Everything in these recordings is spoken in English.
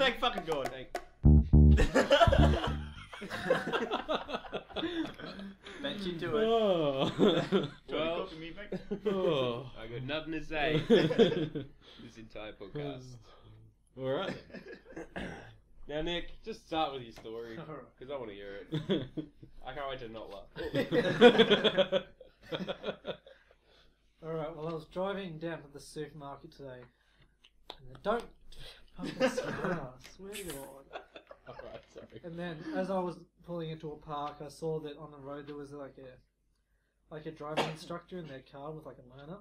Thank fucking God. Bet you do it. Oh. Well, Copy me, mate. Oh. I got nothing to say. This entire podcast. All right. Now, Nick, just start with your story because I want to hear it. I can't wait to not laugh. Alright, well I was driving down to the supermarket today. And don't fucking swear, I swear to God. Alright, sorry. And then as I was pulling into a park, I saw that on the road there was like a driving instructor in their car with like a learner.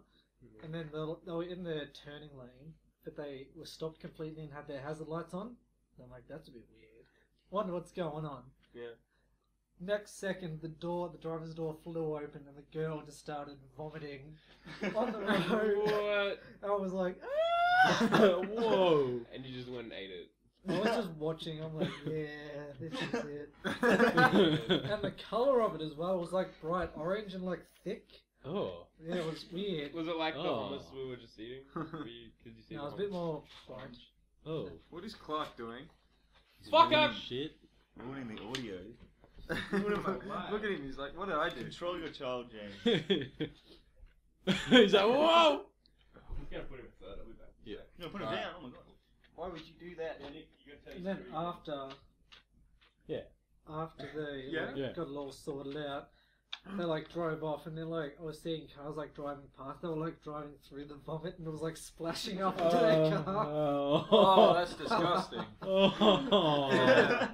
And then they were in their turning lane, but they were stopped completely and had their hazard lights on. And I'm like, that's a bit weird. Wonder what's going on. Yeah. Next second, the driver's door flew open and the girl just started vomiting on the road. What? I was like, Whoa. And you just went and ate it. I was just watching. I'm like, yeah, this is it. And the color of it as well was like bright orange and like thick. Oh. Yeah, it was weird. Was it like the Oh. hummus we were just eating? Could you see No, it the was a bit hummus? more orange. Oh. What is Clark doing? Fuck up! Shit. Ruining the audio. Look at him, he's like, what did I do? Control your child, James. He's like, whoa! I'm gonna put him aside. I'll be back. Yeah. No, put him down. Oh my God. Why would you do that? Yeah, Nick, you gotta tell And your then story. after they Yeah? got it all sorted out, they like drove off and then like I was seeing cars like driving past. They were like driving through the vomit and it was like splashing up into their car. Oh, that's disgusting. Oh. Yeah.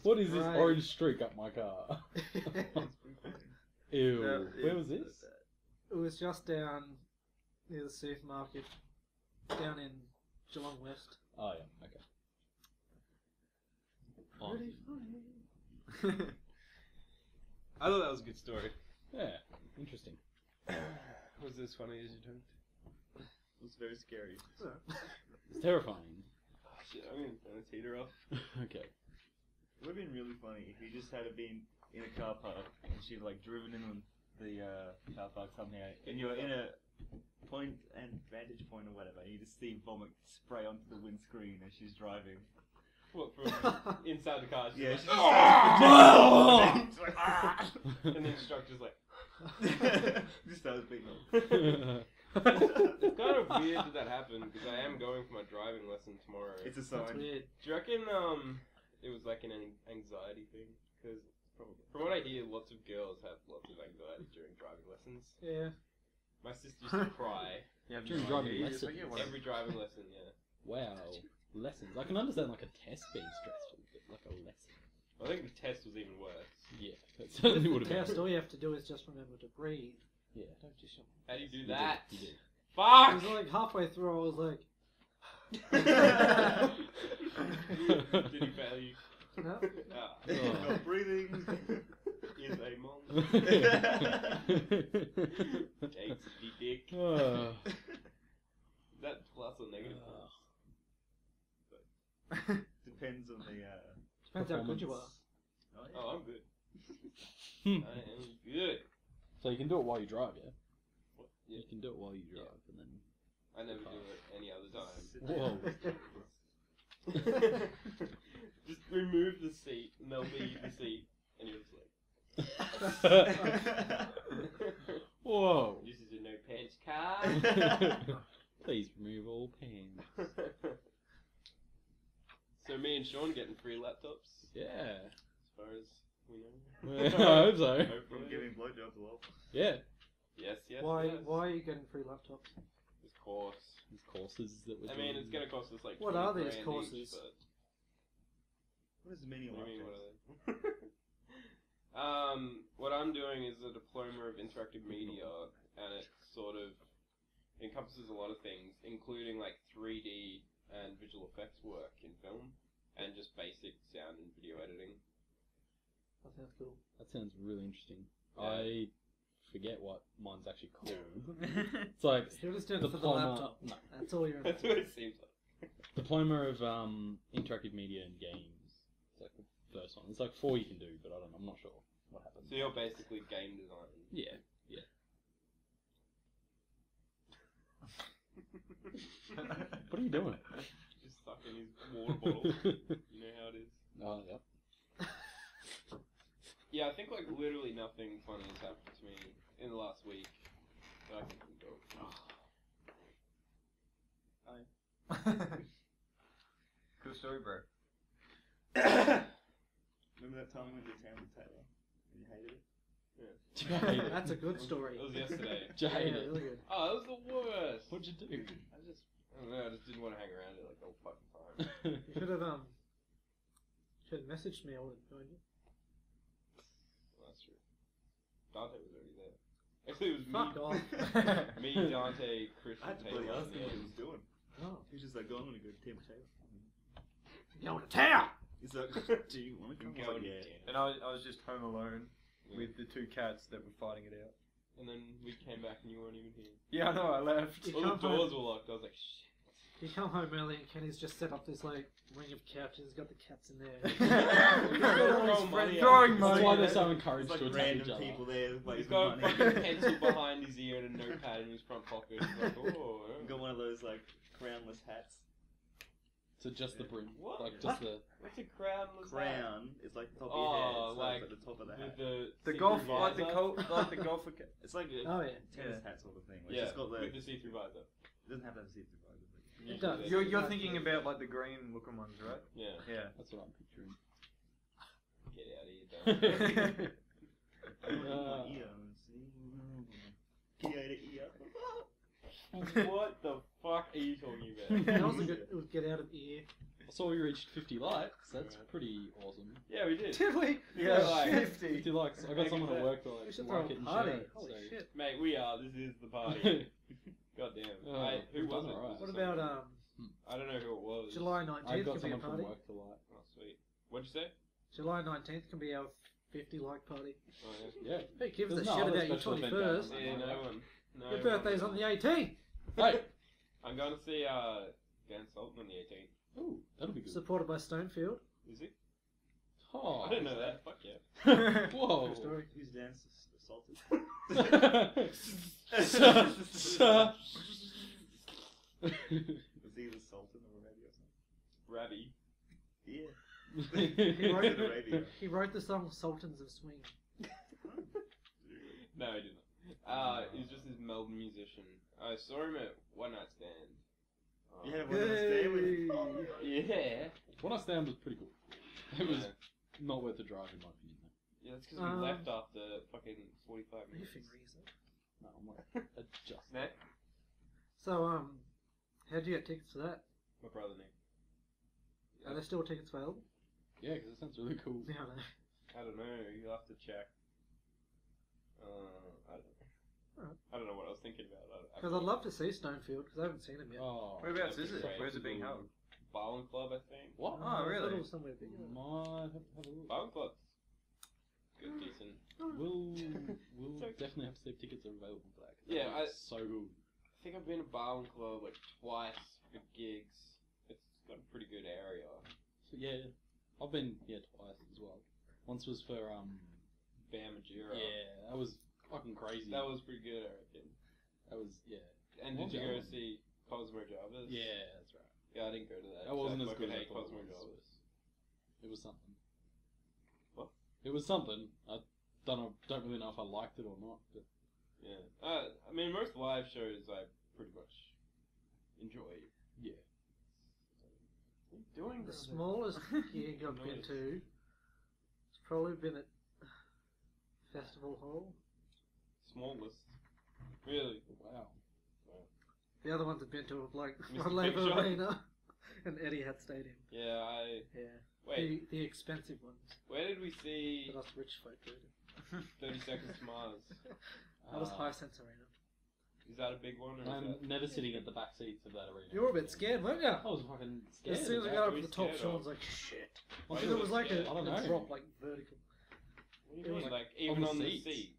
What is this great. orange streak up my car? Ew. Yeah, Where was this? It was just down near the supermarket, down in Geelong West. Oh, yeah. Okay. Oh. Pretty funny. I thought that was a good story. Yeah. Interesting. Was this funny as you told? It was very scary. It's terrifying. Oh, shit, I'm gonna turn this heater off. Okay. It would have been really funny if you just had been in a car park and she'd like driven in the car park somehow and you're in a point and vantage point or whatever and you just see vomit spray onto the windscreen as she's driving. What, from inside the car? Yeah, She's she's like, just like, "Ah!" and the instructor's like, Just starts beating up. it's kind of weird that happened because I am going for my driving lesson tomorrow. It's a That's sign. weird. Do you reckon it was like an anxiety thing? Because from what I hear, lots of girls have lots of anxiety during driving lessons. Yeah. My sister used to cry Yeah, During driving lessons. every driving lesson. Yeah, Wow. Lessons. I can understand like a test being stressful, but like a lesson. I think the test was even worse. Yeah. That certainly would have Test, been. all you have to do is just remember to breathe. Yeah. Don't just shut How do you do You that? did. You did. It Fuck! was like halfway through, I was like, Did he fail you? no. Ah, Oh. No breathing. is a monster. Takes the dick. Oh. Is that plus or negative? Depends on the. Depends how good you are. Oh, yeah. Oh, I'm good. Hmm. I am good. So you can do it while you drive, yeah? What? Yeah. You can do it while you drive, and then. I never do it any other time. Whoa. Just remove the seat, and they'll leave the seat, and you're just like. Whoa. This is a no pants car. Please remove all pants. So me and Sean getting free laptops, Yeah. as far as we know. Well, I hope so. From Hopefully. giving blowjobs as well. Yeah. Yes, yes. Why yes. are you getting free laptops? Of course. These courses that we're I mean, doing. it's going to cost us like. What 20 are these grand courses? Each, but What is the meaning of what do you mean, laptops? what are they? What I'm doing is a diploma of interactive media, and it sort of encompasses a lot of things, including like 3D and visual effects work in film, and just basic sound and video editing. That sounds cool. That sounds really interesting. Yeah. I forget what mine's actually called. It's like You're just doing it for the diploma. laptop. No, That's all you're in. That's what it seems like. diploma of interactive media and games. It's like the first one. It's like 4 you can do, but I'm not sure what happens. So you're basically game design. Yeah, yeah. What are you doing? Just sucking his bottle. You know how it is. Oh, yep. Yeah, I think like literally nothing funny has happened to me in the last week that I can think of. Cool story, bro. Remember that time we went to town with Taylor and you hated it? Yeah. That's a good story. It was yesterday. Did you hate Yeah, it? really good. Oh, it was the worst. What'd you do? I don't know. I just didn't want to hang around it like the whole fucking time. You should have messaged me. I would have joined you. Well, that's true. Dante was already there. Actually, it was Fuck off. me, Dante, Chris, I had and to bloody Taylor. ask him what he was doing. Oh. He was just like, I'm gonna go to Tim Taylor. Go to town. He's like, do you want to come? I was like, yeah. And I was just home alone with the two cats that were fighting it out. And then we came back and you weren't even here. Yeah, I know, I left. You All the come home- doors were locked. I was like, shit. You come home early and Kenny's just set up this like ring of couches. He's got the cats in there. Throwing money at Throwing him. money. That's why they're at so it. encouraged It's to like attack each random other. people there He's waiting for got a money. fucking pencil behind his ear and a notepad in his front pocket. He's like, oh. Got one of those like crownless hats. So just the brim. What? Like just the. What's a crownless hat? Crown is like the top of your head. Oh, So like it's at the top of the hat. The golf, see-through like the visor? golfer cat. It's like a Oh yeah. tennis Yeah. hat sort of thing. Where Yeah, it's just got the. with the see-through visor. It doesn't have to have a see-through visor. but- It does. You're thinking about like the green looking ones, right? Yeah. Yeah. That's what I'm picturing. Get out of here, Dante. Uh, What the fuck are you talking about? That was a good. It would get out of ear. I saw we reached 50 likes. That's pretty awesome. Yeah, we did. Did we? Yeah, like 50. 50 likes. I got someone at work that We should like throw it a and party. share it. Holy so. shit. Mate, we are. This is the party. God damn. Oh, Who we've was done it? alright. What Was it about someone? I don't know who it was. July I 19th got can be a someone from party? work to like. Oh, sweet. What'd you say? July 19th can be our 50 like party. Oh, yeah. Yeah. Who gives There's a no shit other about your special event 21st? going Yeah, no one. No Your one. birthday's on the 18th. Hey! I'm going to see Dan Sultan on the 18th. Ooh, that'll be good. Supported by Stonefield. Is he? Oh. I didn't know that. Fuck yeah. Whoa. True story. Who's dance assaulted? Was he the Sultan of Arabia or something? Rabbi. Yeah. He wrote, Arabia. he wrote the song Sultans of Swing. No, he didn't. He's just this Melbourne musician. I saw him at One Night Stand. Yeah, one of us there with. Yeah. One I stand was pretty cool. It was Yeah, not worth the drive in my opinion. Though. that's because we left after fucking 45 Are you minutes. fingering yourself? No, I'm like adjust. Nah, So, how'd you get tickets for that? my brother Nick. Are there still tickets available? Yeah, because it sounds really cool. Yeah, I know. I don't know. You'll have to check. I don't know. Alright. I don't know what I was thinking about. Because I'd love to see Stonefield, because I haven't seen him yet. Oh. Whereabouts is it? Great. Where's it being held? Bowling Club, I think. What? Oh, I thought really? it was somewhere bigger. Might have a look. Bowling Club's good, decent. We'll So- definitely have to see if tickets are available for that. 'Cause Yeah, that looks so good. I think I've been to Bowling Club like twice for gigs. It's got a pretty good area. So, yeah, I've been twice as well. Once was for Bam Majura. yeah, that was fucking crazy. That was pretty good, I reckon. That was And What did you was the go other one? see Cosmo Jarvis? yeah, that's right. Yeah, I didn't go to that. That wasn't I as fucking good as I hate thought Cosmo it was. Jarvis. It was something. What? It was something. I don't really know if I liked it or not. But Yeah. I mean, most live shows I pretty much enjoy. yeah, What are you doing? The brother? smallest gig I've been Nice. to has probably been at Festival Hall. Smallest. Really? wow. The other ones I've been to have like Mr. Rod Big Laver Shot? Arena and Etihad Stadium. Yeah, Yeah. Wait, The expensive ones where did we see that us rich folk go to. 30 Seconds to Mars? That was High Sense Arena. Is that a big one? Or I'm is that... never sitting at the back seats of that arena. You were a bit scared, weren't you? I was fucking scared. As soon as we of got that. up What to are the you top, scared Sean of? was like, shit. Why Because you it was were like scared? I don't a know. drop, like vertical. What do It you was mean? like Like, even on on the the seats. seat?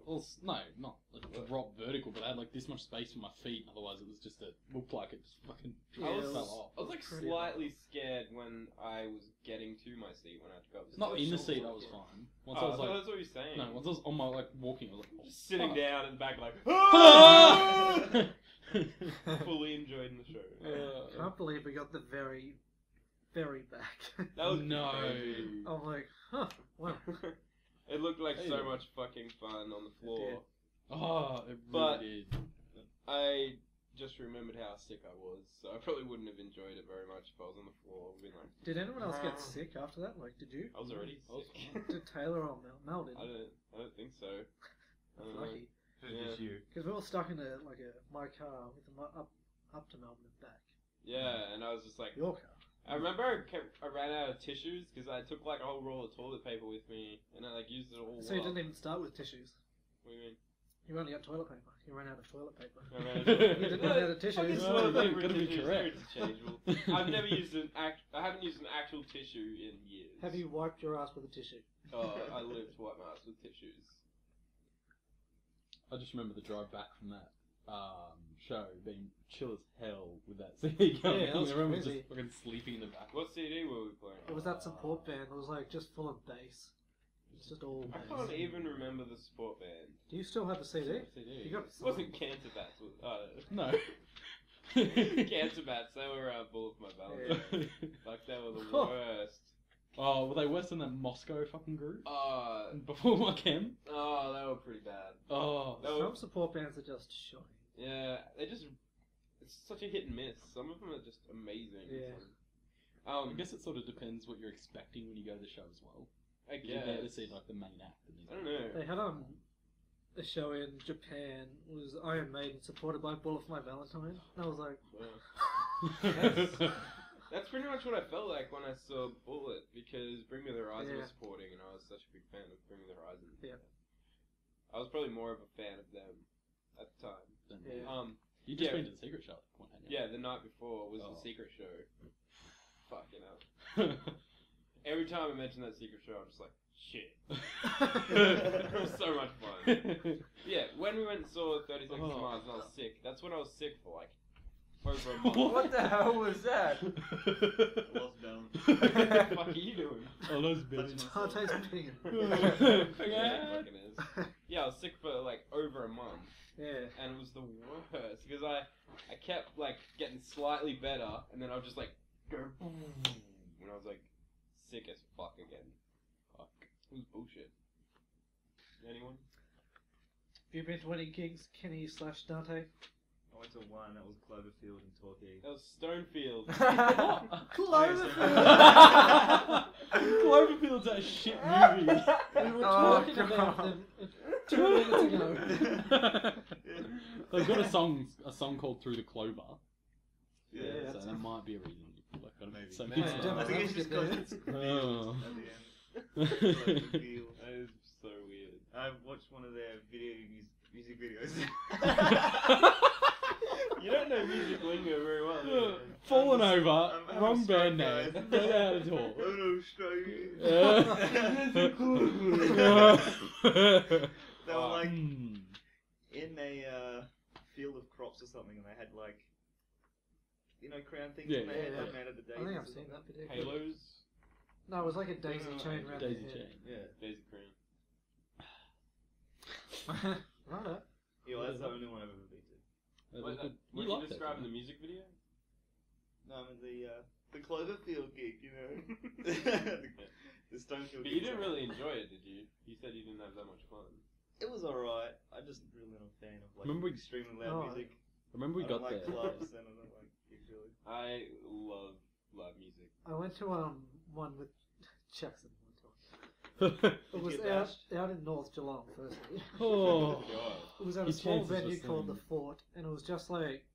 Well, no, not like drop vertical, but I had like this much space for my feet. Otherwise, it was just looked like it just fucking Yeah, I it was, fell off. I was like Pretty slightly scared when I was getting to my seat when I had to go up the Not in the Sure. seat, I was fine. Once Oh, I was like, that's what you're saying. no, once I was on my like walking, I was like, oh, Just sitting fuck. down in the back like, fully enjoying the show. Can't believe we got the very very back. That was No. crazy. I'm like, huh, wow. It looked like so Hey. much fucking fun on the floor. Oh, it really But- did. I just remembered how sick I was, so I probably wouldn't have enjoyed it very much if I was on the floor. Being like, Did anyone else get sick after that? Like, did you? I was already I was sick. fine. Did Taylor or Mel did? I don't think so. I don't know. Lucky. Yeah. Just you. Because we were stuck in my car with up to Melbourne and back. Yeah, and I was just like, Your car. I remember I ran out of tissues because I took like a whole roll of toilet paper with me, and I like used it all So you up. didn't even start with tissues. What do you mean? You only got toilet paper. You ran out of toilet paper. I ran out of toilet You didn't run out of tissues. Oh, Toilet you paper gotta be tissues, correct. they're interchangeable. I've never used I haven't used an actual tissue in years. Have you wiped your ass with a tissue? Oh, I lived to wipe my ass with tissues. I just remember the drive back from that show being chill as hell with that CD going. Yeah, that was Everyone was crazy. just fucking sleeping in the back. What CD were we playing? It was that support band that was like just full of bass. It's just all I bass. can't even remember the support band. Do you still have the CD? CD. You got It wasn't Cancer Bats. No. Cancer Bats. They were Bullet for My Valentine. Yeah. Like they were the Oh. worst. Oh, were they worse than that Moscow fucking group? Oh, Before my chem? they were pretty bad. Oh. They were, Some support bands are just shoddy. yeah, it's such a hit and miss. Some of them are just amazing. Yeah. I guess it sort of depends what you're expecting when you go to the show as well. I You're there to guess. see like the main act. And I don't know. They had a show in Japan. It was Iron Maiden supported by Bullet for My Valentine. And I was like, That's pretty much what I felt like when I saw Bullet, because Bring Me the Horizon Yeah. was supporting, and I was such a big fan of Bring Me the Horizon. Yeah. I was probably more of a fan of them at the time. Yeah. You just Yeah. been to the secret show at that point, hadn't you? Yeah, the night before was Oh. the secret show. Fucking hell. Every time I mention that secret show, I'm just like, shit. It was so much fun. Yeah, when we went and saw 30 Seconds to Oh. Mars and I was sick, that's when I was sick for like over a month. What the hell was that? Lost balance. What the fuck are you doing? Oh, those bitches. Dante's pinging. Yeah, fucking is. Yeah, I was sick for like over a month, Yeah. and it was the worst because I kept like getting slightly better, and then I would just like go boom, and I was like sick as fuck again. Fuck, it was bullshit. Anyone? Have you been to any gigs, Kenny/Dante? I went to one that was Cloverfield in Torquay. That was Stonefield. Cloverfield! Cloverfield's that shit movie. We were Oh, talking about God. them 2 minutes ago. They've got a song called Through the Clover. Yeah, Yeah, So that's that might be a reason. Like, Maybe. so Maybe. good Damn I it. stuff. think it's just because it's Oh. at the end. Cloverfield. That is so weird. I watched one of their music videos. You don't know music lingo very well, do you? Fallen I'm over, I'm wrong stroke, band name. guys. Don't know how to talk. Oh no, Australian. They were like Hmm. in a field of crops or something, and they had like, crown things Yeah, on their yeah, head, yeah. like made of the I think daisies I've or seen something. that video. Halos, No, it was like a daisy chain around Daisy their chain. Yeah. Daisy Cream. head. Righto. Yeah, well, that's the only one I've ever been to. That was What good. you liked it, describing didn't the music video? No, I mean the Cloverfield gig, the Stonefield But gig. you didn't really enjoy it, did you? You said you didn't have that much fun. It was alright. I'm just really not a fan of like Remember we- extremely loud Oh, music. Remember we I don't got like there. clubs and I don't like gigs really. I love live music. I went to one with Jackson one time. Did It was you get out in North Geelong, firstly. Oh. God. It was at a Your small chances venue were called slim. the Fort, and it was just like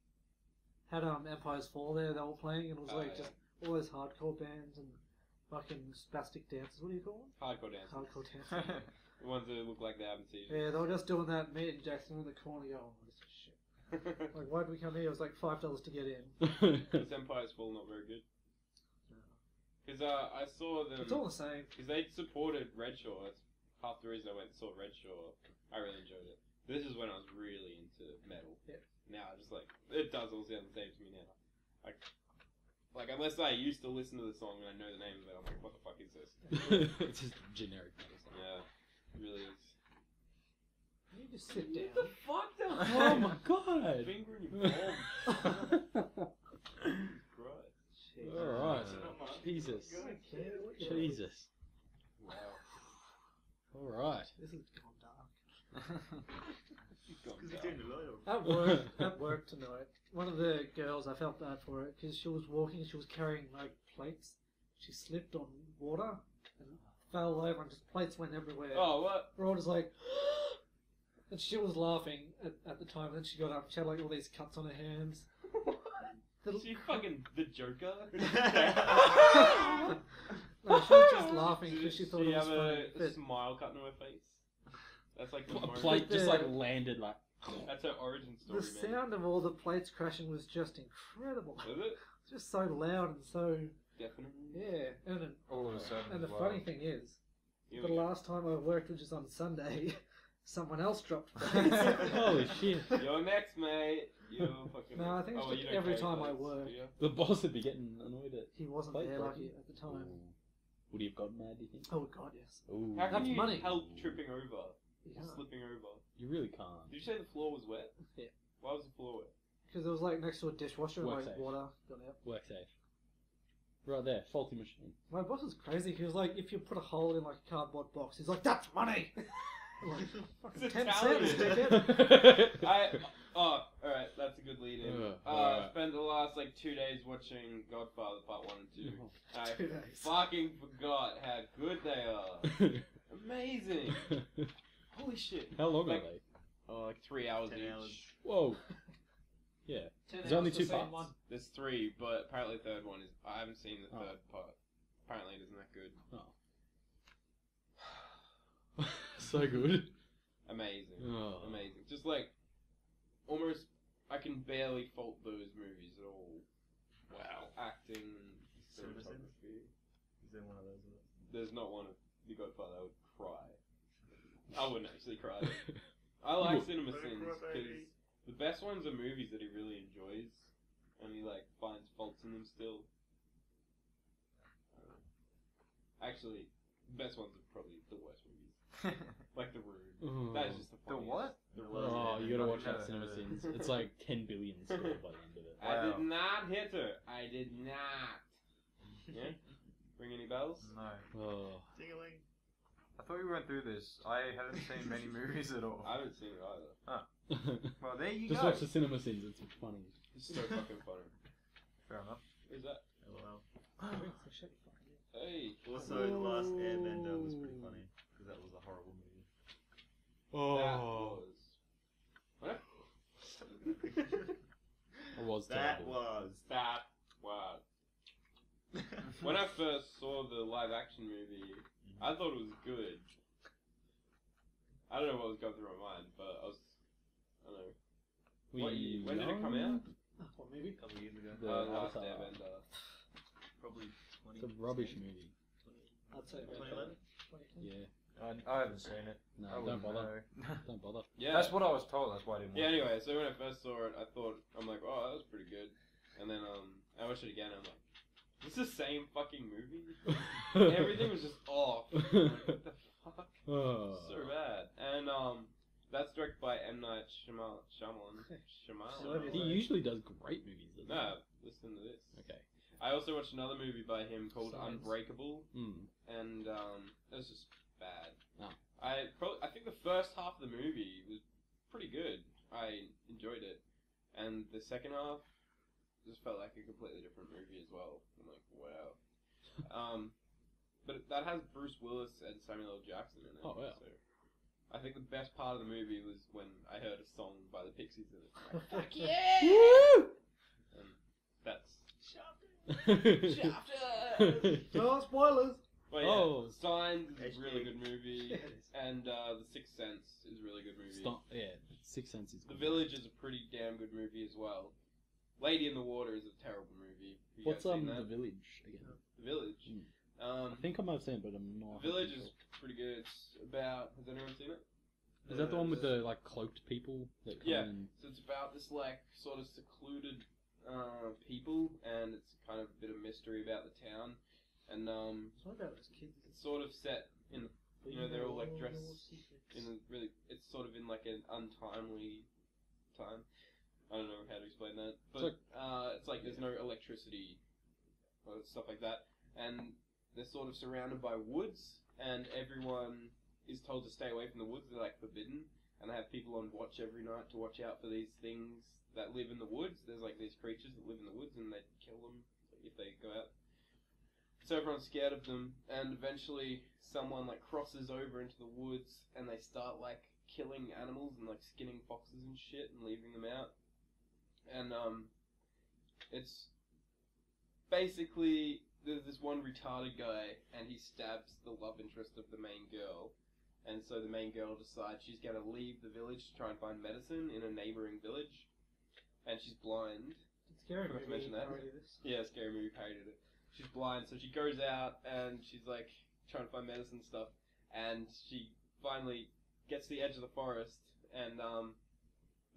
had Empire's Fall there. They were playing, and it was Oh, like yeah. just all those hardcore bands and fucking spastic dancers. What do you call them? Hardcore dancers. Hardcore dancers. The ones that look like they haven't seen Yeah, they were just doing that. Me and Jackson in the corner going, oh, this is shit. Like, why'd we come here? It was like $5 to get in. This Empire's Fall not very good. Because I saw them. It's all the same. Because they supported Redshaw. That's half the reason I went and saw Redshaw. I really enjoyed it. This is when I was really into metal. Yeah. Now I just like it does all sound the same to me now. Like unless I used to listen to the song and I know the name of it, I'm like, what the fuck is this? It's just generic metal song. Yeah, it really is. You just sit What down. the fuck? Oh my god! Finger in your palm. Christ. Shit. Alright. So not much. He Jesus. I don't care what you Jesus. Wow. All right. This is gone dark. Because he's doing the loyal. At work tonight, one of the girls, I felt bad for her because she was walking, she was carrying like plates. She slipped on water and fell over, and just plates went everywhere. Oh, what? We're all just like, and she was laughing at the time. And then she got up, she had like all these cuts on her hands. Is she fucking the Joker? No, she was just laughing because she thought Did it was have funny. a But smile cut into her face? That's like the A most- plate just the- like landed like. That's her origin story, the man. sound of all the plates crashing was just incredible. Was it? It's just so loud and so Definitely. yeah. And All of a sudden. and the wow. funny thing is, Here the we go. last time I worked, which is on Sunday, someone else dropped plates. Holy shit. You're next, mate. You're fucking. No, I think it's oh, just you don't every carry time I plates, work. do you? The boss would be getting annoyed at. He wasn't Plate there breaking. lucky at the time. Ooh. Would he have gotten mad, do you think? Oh god, yes. Ooh. How can That's you money. help tripping over? Yeah. Or slipping over? You really can't. Did you say the floor was wet? Yeah. Why was the floor wet? Because it was like next to a dishwasher and Work like safe. water got out. Work safe. Right there, faulty machine. My boss is crazy. He was like, if you put a hole in like a cardboard box, he's like, that's money. I'm like, fucking It's 10 Italian. cents, dickhead. Alright, that's a good lead in. I alright. spent the last like 2 days watching Godfather Part 1 and 2. I 2 days. fucking forgot how good they are. Amazing. Holy shit. How long Like- are they? Oh, like 3 hours 10 each. hours. Whoa. Yeah. 10 There's only hours, two the same parts. one. There's 3, but apparently the third one is. I haven't seen the Oh. third part. Apparently it isn't that good. So good. Amazing. Oh. Amazing. Just like, almost, I can barely fault those movies at all. Wow. Acting, Cinema Sins? cinematography. Is there one of those? There's not one of The Godfather I would cry. I wouldn't actually cry. I like Cinema Let it Sins cry, because baby. the best ones are movies that he really enjoys, and he like finds faults in them still. Actually, the best ones are probably the worst movies, like The Room. Oh. That is just the The funniest. what? The Oh, you gotta watch that Never Cinema heard of it. Sins. It's like 10 billion still by the end of it. I did Wow. not hit her. I did not. Yeah. Ring any bells? No. Oh. Ding-a-ling. I thought we went through this. I haven't seen many movies at all. I haven't seen it either. Well, there you Just go. watch the Cinema Sins, it's funny. It's so fucking funny. Fair enough. Who's that? LOL. So shut your fucking mouth. Hey. Also, The Last Airbender was pretty funny because that was a horrible movie. That was. What? It was That terrible. was. That was. When I first saw the live action movie, I thought it was good. I don't know what was going through my mind, but I don't know. Were What you year- when did it come young? out? What movie? A couple years ago. The Last Avatar. Airbender. Probably 20. It's a rubbish movie. I'd say about 2011? 2010. Yeah. I haven't seen it. No, I don't wouldn't bother. know. Don't bother. Yeah. That's what I was told. That's why I didn't watch Yeah. it. Anyway, so when I first saw it, I thought I'm like, oh, that was pretty good, and then I watched it again. And I'm like, this is the same fucking movie. Everything was just off. I'm like, what the fuck? Oh. So bad. And that's directed by M. Night Shyamalan. He usually does great movies, doesn't he? No, listen to this. Okay. I also watched another movie by him called Science. Unbreakable, Mm. and it was just bad. Oh. I think the first half of the movie was pretty good. I enjoyed it, and the second half just felt like a completely different movie as well. I'm like, wow. But that has Bruce Willis and Samuel L. Jackson in it. Oh, wow. So I think the best part of the movie was when I heard a song by the Pixies in it. I'm like, fuck yeah! Woo! And that's. No spoilers. But yeah, Oh. Signs is a HD. really good movie, Yeah, it is. and The Sixth Sense is a really good movie. Stop. Yeah, Sixth Sense is The good. Village is a pretty damn good movie as well. Lady in the Water is a terrible movie. Have you What's guys seen The that? Village again? The Village. I think I might have seen it, but I'm not. The Village is pretty good. It's about. Has anyone seen it? Is that the one with the like cloaked people that come Yeah. in? So it's about this like sort of secluded people, and it's kind of a bit of mystery about the town, and It's not about those kids. it's sort of set in. You know, they're all like dressed in a really. It's sort of in like an untimely time. I don't know how to explain that, but it's like there's no electricity or stuff like that, and they're sort of surrounded by woods, and everyone is told to stay away from the woods. They're like forbidden, and they have people on watch every night to watch out for these things that live in the woods. There's like these creatures that live in the woods, and they kill them if they go out. So everyone's scared of them, and eventually someone like crosses over into the woods, and they start like killing animals and like skinning foxes and shit and leaving them out. And it's basically there's this one retarded guy, and he stabs the love interest of the main girl. And so the main girl decides she's going to leave the village to try and find medicine in a neighbouring village. And she's blind. Scary Forgot to movie mention that. parody this. Yeah, Scary Movie parodied it. She's blind, so she goes out and she's like trying to find medicine and stuff. And she finally gets to the edge of the forest. And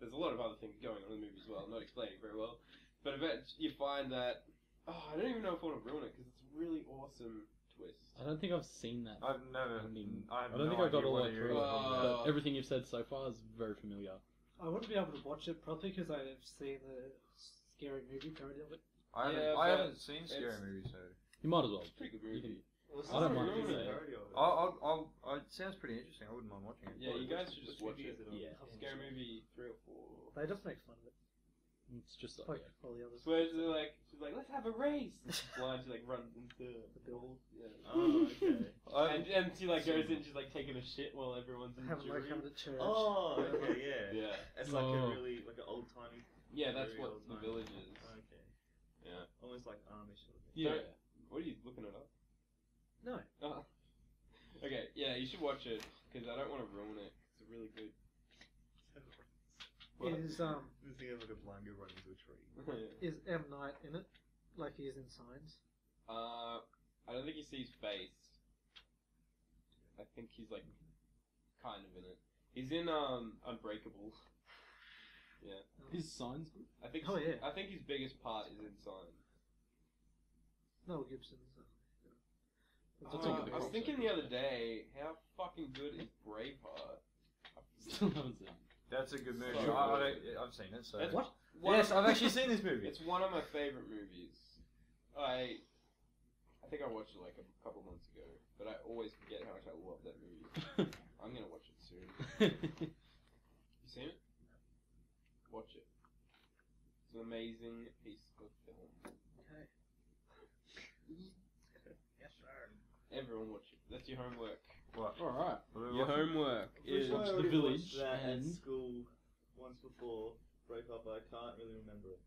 there's a lot of other things going on in the movie as well. I'm not explaining it very well. But eventually you find that... Oh, I don't even know if I want to ruin it because it's a really awesome twist. I don't think I've seen that. I've never. I I don't think I got all the way through it. Oh. But everything you've said so far is very familiar. I wouldn't be able to watch it properly because I've seen the Scary Movie parody of it. I haven't, Yeah, I but haven't seen Scary it's- Movies, so You might as well. It's a pretty good You movie. can- I don't mind ruin it. it. it sounds pretty interesting. I wouldn't mind watching it. Yeah, you guys should just watch it. Yeah. Scary Movie 3 or 4. They just make fun of it, It's just like yeah. all the others. Where she's like, let's have a race. And she's blind. She like runs into the building. Yeah. Oh, okay. And she like goes in. She's like taking a shit while everyone's in the Having like jury. having a church. Oh, okay, yeah. Yeah. It's like a Oh. really like an old timey. Yeah, that's Very what old the time. village is. Okay. Yeah. Almost like Amish sort of thing. Yeah. What are you looking it up? No. Oh. Okay. Yeah, you should watch it because I don't want to ruin it. It's really good. What? Is This thing of like a blind girl running into a tree. is M Night in it? Like he is in Signs. I don't think you see his face. I think he's like kind of in it. He's in Unbreakable. Yeah. His signs good. I think. Oh, yeah. I think his biggest part is in Signs. Mel Gibson's. That's a good I was box thinking set. the other day, how fucking good is Braveheart? Still haven't seen it. That's a good movie. So I've seen it. So That's What? yes, I've actually seen this movie. It's one of my favorite movies. I think I watched it like a couple months ago, but I always forget how much I love that movie. I'm gonna watch it soon. You seen it? Watch it. It's an amazing piece of film. Okay. Yes, sir. Everyone watch it. That's your homework. What? Alright. What are we Your watching? homework is Watch The already Village watched that and- at school once before breakup, but I can't really remember it.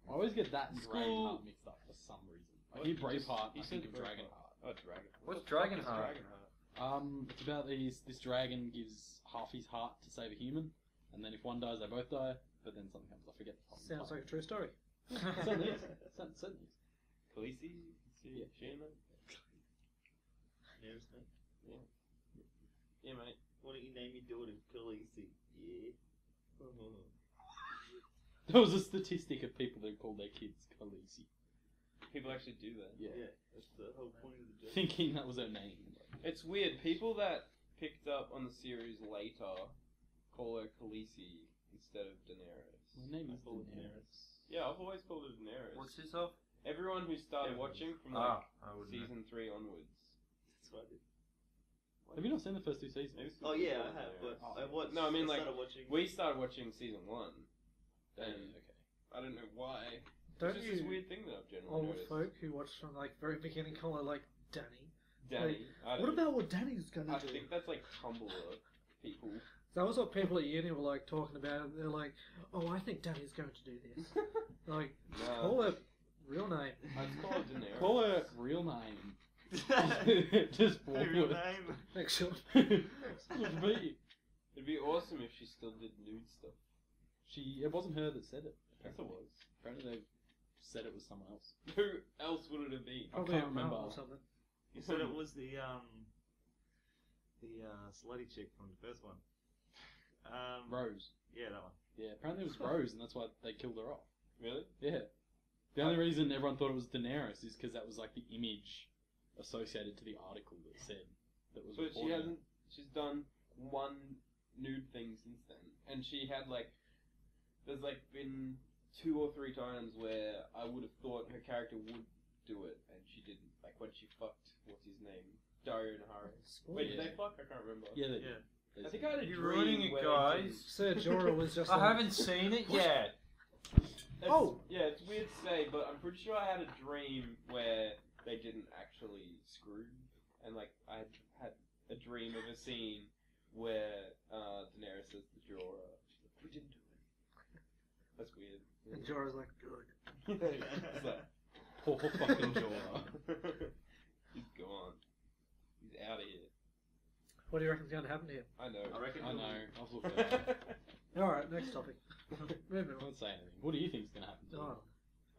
I always get that and School- Dragonheart mixed up for some reason. I hear Braveheart, You I think said of Braveheart. Dragonheart. Oh, Dragonheart. What's What the fuck is Dragonheart? It's about this dragon gives half his heart to save a human, and then if one dies, they both die. But then something happens. I forget the fucking Sounds like title. a true story. Certainly is. Certainly is. Khaleesi? Yeah. Shaman? Nearest me. Yeah, mate. Why don't you name your daughter Khaleesi? Yeah. There was a statistic of people that called their kids Khaleesi, People actually do that. Yeah. That's the whole point of the joke. thinking that was her name. It's weird. People that picked up on the series later call her Khaleesi instead of Daenerys. My name is call it Daenerys. Yeah, I've always called her Daenerys. What's this off? Everyone who started Everyone. watching from like I wouldn't know. season 3 onwards. That's what I did. Have you not seen the first two seasons? Maybe it's Oh because yeah, people I have. call her But Daenerys. I watched. No, I mean, like, started watching. We started watching season 1. And Okay. I don't know why. Don't it's just this you weird thing that I've generally old noticed. folk who watched from like very beginning call her like Danny? Danny. I What don't- about what Danny's gonna I do? think that's like Tumblr people. That was what people at uni were like talking about. They're like, "Oh, I think Danny's going to do this." Like, Nah. call her real name. I'd call it Daenerys. Call her real name. Just four Hey, real words. name. Make sure. Would be. It'd be awesome if she still did nude stuff. It wasn't her that said it. Yes, it was. Apparently they said it was someone else. Who else would it have been? Probably can't a remember. mum or something. You said it was the slutty chick from the first one. Rose. Yeah, that one. Yeah, apparently it was Rose, and that's why they killed her off. Really? Yeah. The only reason everyone thought it was Daenerys is because that was like the image associated to the article that said that was. But she reporting it. hasn't. She's done one nude thing since then, and she had like. There's like been 2 or 3 times where I would have thought her character would do it, and she didn't. when she fucked, what's his name? Dario and Haru. Spoiler. Wait, did they fuck? I can't remember. Yeah, they, Yeah. I think I had a You're dream ruining it, where guys. Sir Jorah was just. I like, haven't seen it yet. Yeah, it's weird to say, but I'm pretty sure I had a dream where they didn't actually screw, and like I had a dream of a scene where Daenerys says to Jorah, "We didn't do it." That's weird. And Jorah's like, good. It's like, poor fucking Jorah. he's gone. He's out of here. What do you reckon's going to happen here? I know. I reckon. I he'll- know. I've looked at it. Alright, next topic. Moving I on. won't say anything. What do you think's gonna happen? To him? Oh,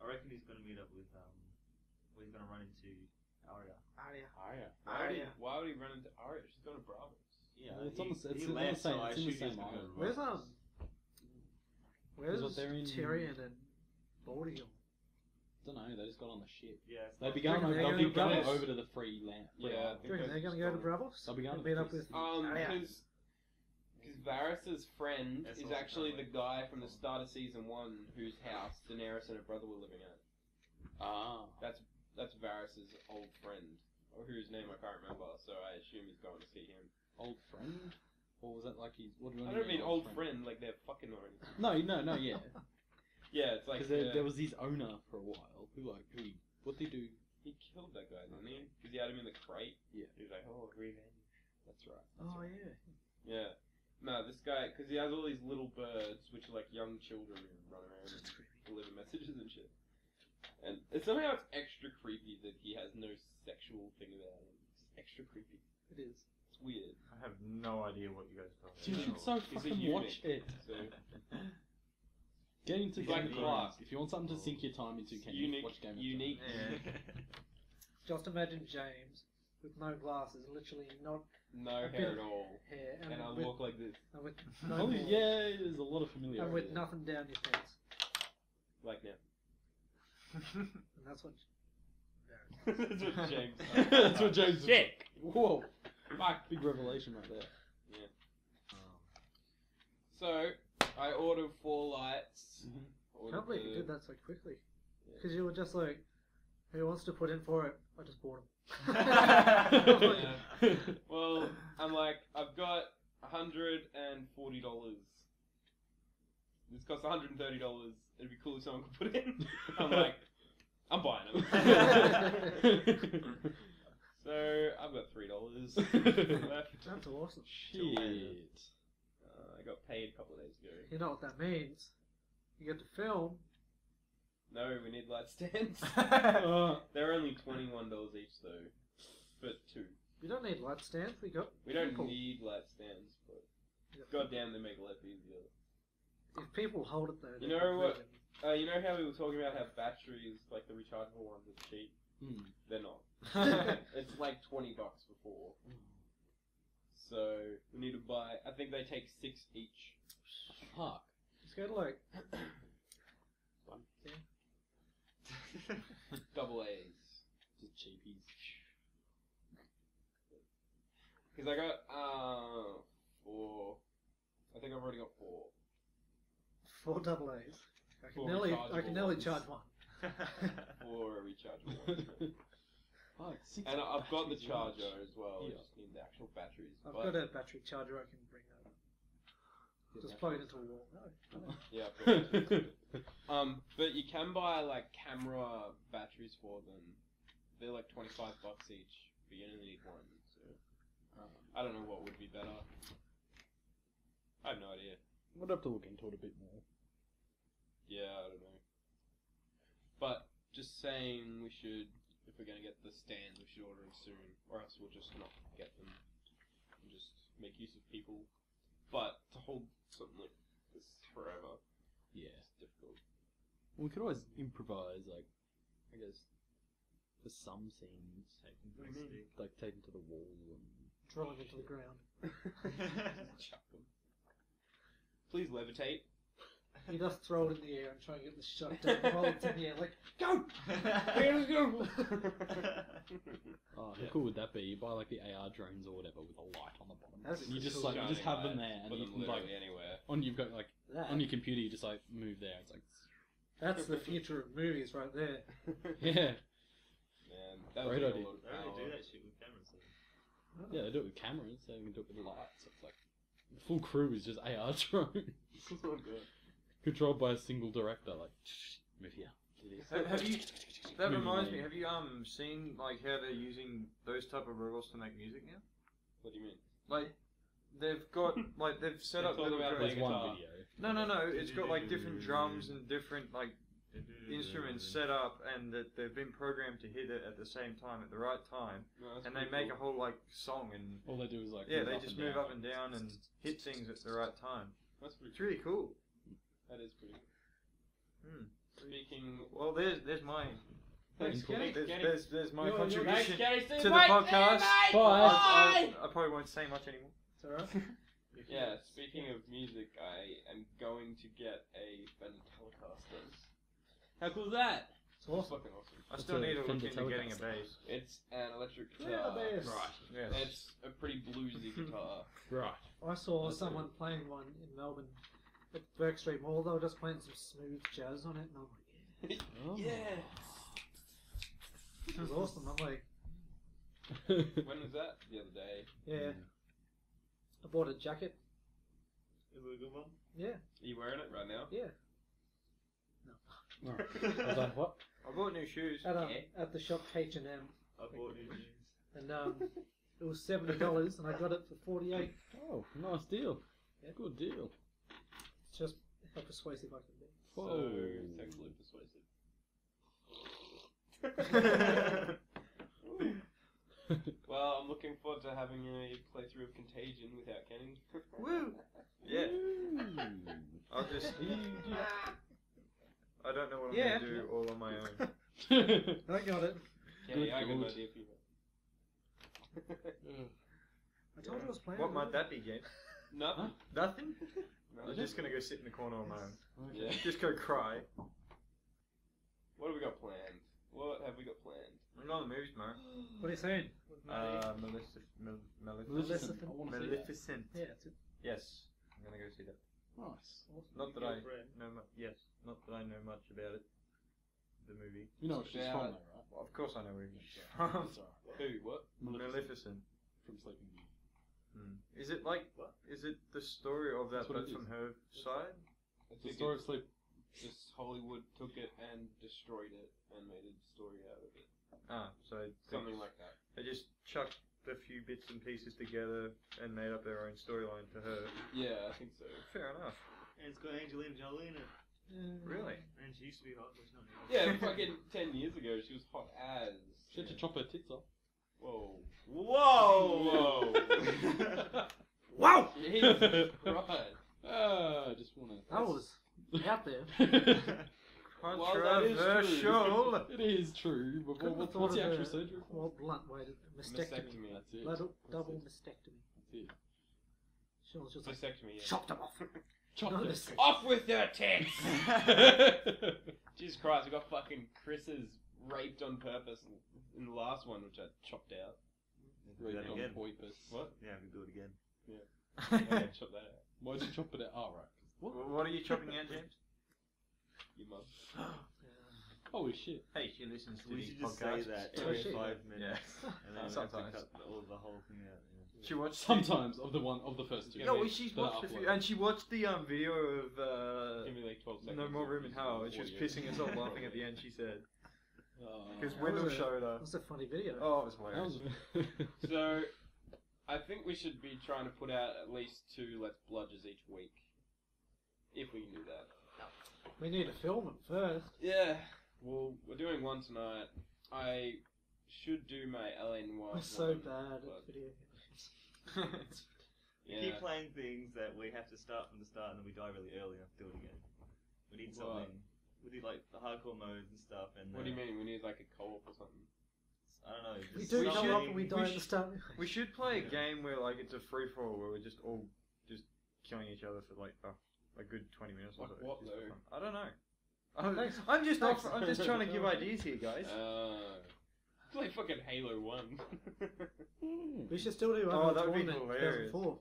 I reckon he's gonna meet up with well, he's gonna run into Arya. Arya. Arya. Arya. Why would he run into Arya? She's going to Bravos. Yeah, Well, it's on the- it's he in the left, same- so I it's in the assume he's same gonna go island. to Where's Bravos. Where's what they're in- Tyrion and Baldy? Don't know. They just got on the ship. Yeah, it's They'll not- be going. Reckon They'll they're be going to going Bravos? over to the free land. Yeah, I Do you reckon they're going to go to Bravos? They'll be going and to meet the up with prison. Arya. Because Varys' friend That's is also actually kinda the guy from the start of season 1 whose house Daenerys and her brother were living at. Ah. That's Varys' old friend, or whose name I can't remember. So I assume he's going to see him. Old friend? Or was that like he's? What do you I want don't mean old friend like they're fucking or anything. No, yeah. Yeah, it's like Because there was his owner for a while what did he do? he killed that guy, didn't he? Because he had him in the crate. Yeah. He was like, oh, revenge. That's right. Oh, yeah. Yeah. No, this guy, because he has all these little birds, which are like young children who run around and That's creepy. deliver messages and shit. And somehow it's extra creepy that he has no sexual thing about him. It's extra creepy. It is. It's weird. I have no idea what you guys are talking You about. should so He's a fucking eunuch. watch it. So Get into He's Game like of Glass. Thrones. If you want something to sink your time into, can you watch Game of unique. Yeah. Just imagine James with no glasses, literally not No A bit hair of at all. hair, and, And I with, walk like this. and with Thrones? no Oh balls, yeah, there's a lot of familiarity. and with there. nothing down your pants. Like now. And that's what. That's what James That's what James. Shit! Whoa! Fuck! Big revelation right there. So, I ordered 4 lights. I can't believe you did that so quickly. Because you were just like, who wants to put in for it? I just bought them. Yeah. Well, I'm like, I've got $140. This costs $130. It'd be cool if someone could put it in. I'm like, I'm buying them. So, I've got $3 left. That's awesome. Shit. I got paid a couple of days ago. You know what that means? You get to film. No, we need light stands. Uh, They're only $21 each though. For 2. You don't need light stands. We got. We don't people. need light stands, but We got goddamn, they make life easier. If people hold it though. You they're know what? converting. You know how we were talking about how batteries, like the rechargeable ones, are cheap? hmm. They're not. It's like $20 before. So we need to buy. I think they take 6 each. Fuck. Just go to like. Double A's. Just cheapies. Because I got 4. I think I've already got 4. 4 double A's. I can 4 nearly rechargeable ones. charge one. 4 rechargeable. Fuck. 6 And I've got the batteries charger each. as well. I Yeah. just need the actual batteries. I've but got a battery charger I can bring over. Just plug it into a wall. No. yeah, I've got that. But you can buy like camera batteries for them. They're like $25 each, but you only need 1. So I don't know what would be better. I have no idea. We'd have to look into it a bit more. Yeah, I don't know. But just saying, we should, if we're gonna get the stands, we should order them soon, or else we'll just not get them and just make use of people. But to hold something like this forever, Yeah. it's difficult. We could always improvise, like, I guess, for some scenes. What do you mean? Like, take them to the wall and... Drilling into the ground. Chuck them. Please levitate. You just throw it in the air and try and get the shot down. Roll it in the air like, go! Go! Oh, how Yeah. cool would that be? You buy, like, the AR drones or whatever with a light on the bottom. That's and you just, cool. like, you just have them there, and Put you them can, like, literally anywhere. you've got, like, That. on your computer, you just, like, move there. It's like, That's the future of movies right there. yeah. Man, That Great was like idea. a lot of They already power. do that shit with cameras. So. Yeah, they do it with cameras. They can do it with lights. It's like the full crew is just AR drones Oh, God. controlled by a single director. Like, move here. Do this. Have you? That Movie reminds me. name. Have you seen like how they're using those type of robots to make music now? What do you mean? Like they've got like they've set They're up talking little about There's drones. one guitar. video. No. It's got like different drums and different like instruments set up, and that they've been programmed to hit it at the same time at the right time, No, that's and they pretty make a cool. whole like song and All they do is like yeah, move they up just and move down. up and down and hit things at the right time. That's pretty. It's really cool. That is pretty. Hmm. Speaking. Well, there's my Thanks, Kenny. there's my You're- contribution Kenny. to the podcast. Bye. I probably won't say much anymore. It's alright. Yeah, speaking of music, I am going to get a Fender Telecasters. How cool is that? It's awesome. Fucking awesome. I It's still a need to look Fender into getting a Telecaster. bass. It's an electric Yeah, guitar. bass. Right. Yes. It's a pretty bluesy guitar. Right. I saw That's someone playing one in Melbourne at Burke Street Mall. They were just playing some smooth jazz on it, and I'm like, Oh. Yeah. it was awesome. I'm like, When was that? The other day. yeah. I bought a jacket. Is it a good one? Yeah, Are you wearing it right now? yeah. I was like, what? I bought new shoes. At the shop H&M, I bought new jeans. and it was $70, and I got it for $48. Oh, nice deal. Yeah. Good deal. It's just how persuasive I can be. Whoa. So sexually persuasive. Well, I'm looking forward to having a playthrough of Contagion without Kenny. Woo! Yeah. Ooh. I'll just. I don't know what I'm Yeah. gonna do all on my own. I got it. Kenny, I got an God. idea for you. I told you I was playing. What with might it. that be, Gabe? Nothing. Nothing. No, I'm just gonna go sit in the corner on my own. Yeah. Just go cry. What have we got planned? What have we got planned? I'm not in the movies, man. What are you saying? Maleficent. I want to see that. Maleficent. Yeah, it's a, Yes, I'm gonna go see that. Nice. Not that I Girlfriend. know much. Yes, not that I know much about it. The movie. You know what she's Yeah. from, though, right? Well, of course I know where it's It's from. alright. Who? What? Maleficent. From Sleeping Beauty. Is it like? What? Is it the story of that, That's what but it from is. her side? I The think story of it's Sleep. just Hollywood took it and destroyed it and made a story out of it. Ah, so Something like that. they just chucked a few bits and pieces together and made up their own storyline for her. Yeah, I think so. Fair enough. And it's got Angelina Jolie in it. Really? And she used to be hot, but she's not anymore. Yeah, fucking 10 years ago, she was hot as. She had to chop her tits off. Whoa. Whoa! wow! Jesus Christ. I just want to. That was out there. Well, that is Controversial. It is true, but Couldn't have what's thought the of actual the- surgery? Well, blunt way to mastectomy. Mastectomy. That's it. Double That's mastectomy. it. She was just like, Vasectomy, yeah. chopped them off. Chop No, it. this- Off with your tits! Jesus Christ, we got fucking Chris's raped on purpose in the last one, which I chopped out. Do that Raped on again. Poipus. What? Yeah, we do it again. Yeah, chop that out. Why'd you chop it out? Oh, right. What are you chopping at, James? You mum. Holy shit. Hey, she listens to We these should just podcasts. say that Oh, every shit. 5 minutes. Yeah. And then we have to Sometimes. cut the whole thing out. Yeah. She watched Sometimes of the first two. Yeah, No, we- she's that watched a upload. few, and she watched the video of Give me like 12 seconds. No More Room in Hell, and she was Audio. pissing herself laughing at the end. She said because That Wendell was a- showed her. That's a funny video. Oh, it was That hilarious. was. So, I think we should be trying to put out at least 2 Let's Bludgers each week. If we can do that. We need to film it first. Yeah. Well, we're doing one tonight. I should do my LA Noir We're so one, bad but- at video games. We Yeah. keep playing things that we have to start from the start and then we die really early and have to do it again. We need What? something. We need like the hardcore modes and stuff. And What do you mean? We need like a co-op or something? I don't know. We just do We come should- up and we we die at the should- start. We should play a Yeah. game where like it's a free for all where we're just all just killing each other for like a good 20 minutes or Like so. what, just for though? fun. I don't know. Thanks. I'm just Thanks. I'm just trying to give ideas here, guys. It's like fucking Halo 1. We should still do Oh, Unreal that would be Tournament hilarious. 2004.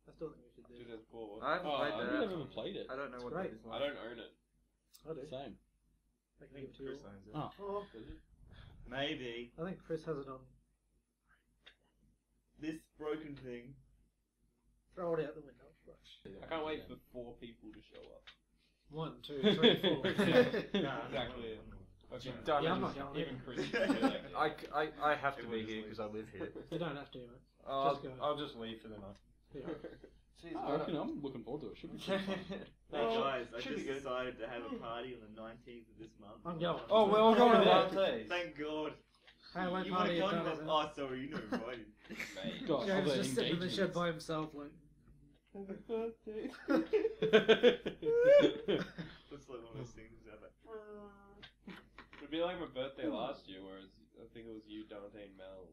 I still think we should do. 2004. I haven't played I've that. never played it. I don't know It's what great. that is I like. don't own it. I do. Same. I can give it to Chris you. owns it. Oh. Oh, Maybe I think Chris has it on. this broken thing. Throw it out the window. I can't wait for 4 people to show up. 1, 2, 3, 4. Nah, Exactly. Okay. Yeah, I'm not going. Even Chris. I have to be here because I live here. You don't have to, mate. I'll just leave for the night. Yeah. I reckon I'm looking forward to it. Should be Hey guys, I should be just good. decided to have a party on the 19th of this month. I'm going. Oh, we're all going to Dante's. Thank God. Hey, what You party want to you come? done? Oh, sorry, you know invited. Mate. Got James other just sitting in the shed engagements. by himself, like. It's like one of those things that like. It'd be like my birthday last year, whereas I think it was you, Dante, and Mel.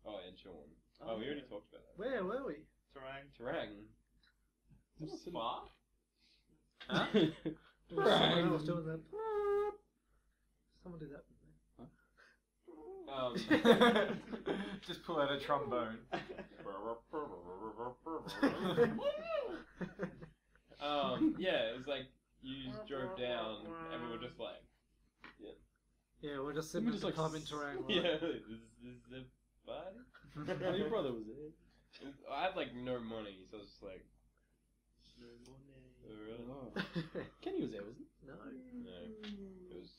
Oh, and Sean. Oh, we already talked about that. Where were we? Terang. Terang. Just sit- Far? Huh? Someone else doing that. Someone did that Just pull out a trombone. Yeah, it was like you drove down and we were just like, Yeah, we're just sitting We in just, the like, club in Terang. yeah, this is the party. Oh, your brother was there. I had like no money, so I was just like, oh, really? Oh. Kenny was there, wasn't he? No. No, it was